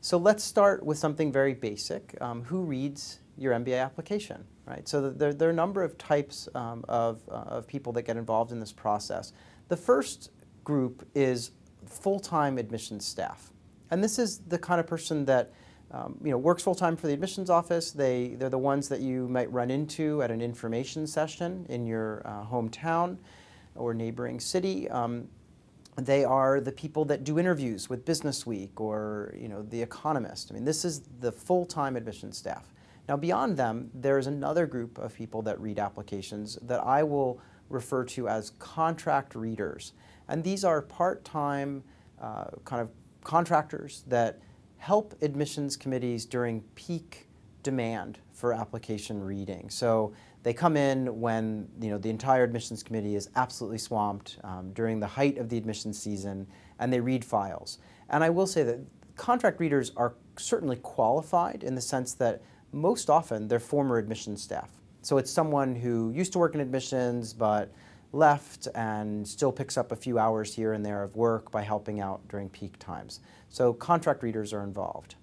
So let's start with something very basic. Who reads your MBA application, right? So there are a number of types of people that get involved in this process. The first group is full-time admissions staff. And this is the kind of person that works full-time for the admissions office. They're the ones that you might run into at an information session in your hometown or neighboring city. They are the people that do interviews with Business Week or The Economist. I mean, this is the full-time admissions staff. Now, beyond them, there's another group of people that read applications that I will refer to as contract readers. And these are part-time kind of contractors that help admissions committees during peak demand for application reading. So they come in when the entire admissions committee is absolutely swamped during the height of the admissions season, and they read files. And I will say that contract readers are certainly qualified in the sense that most often they're former admissions staff. So it's someone who used to work in admissions but left and still picks up a few hours here and there of work by helping out during peak times. So contract readers are involved.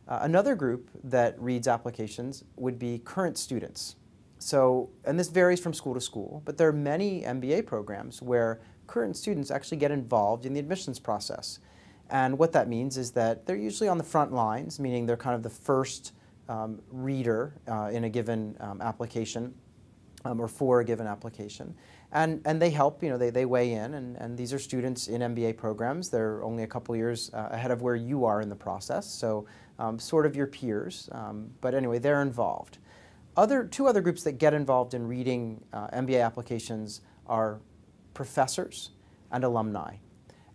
Another group that reads applications would be current students. So, and this varies from school to school, but there are many MBA programs where current students actually get involved in the admissions process. And what that means is that they're usually on the front lines, meaning they're kind of the first reader in a given application or for a given application. And they help, they weigh in, and these are students in MBA programs. They're only a couple years ahead of where you are in the process, so sort of your peers. But anyway, they're involved. Two other groups that get involved in reading MBA applications are professors and alumni.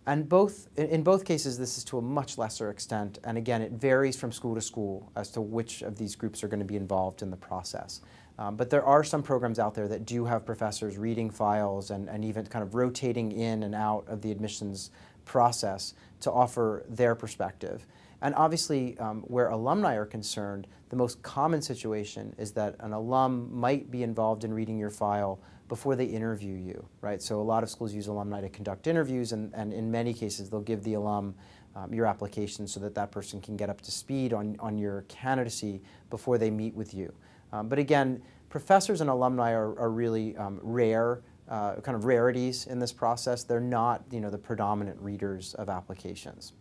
And in both cases, this is to a much lesser extent. And again, it varies from school to school as to which of these groups are going to be involved in the process. But there are some programs out there that do have professors reading files and even kind of rotating in and out of the admissions process to offer their perspective. And obviously, where alumni are concerned, the most common situation is that an alum might be involved in reading your file before they interview you, right? So a lot of schools use alumni to conduct interviews, and in many cases, they'll give the alum your application so that that person can get up to speed on your candidacy before they meet with you. But again, professors and alumni are really rare, kind of rarities in this process. They're not, the predominant readers of applications.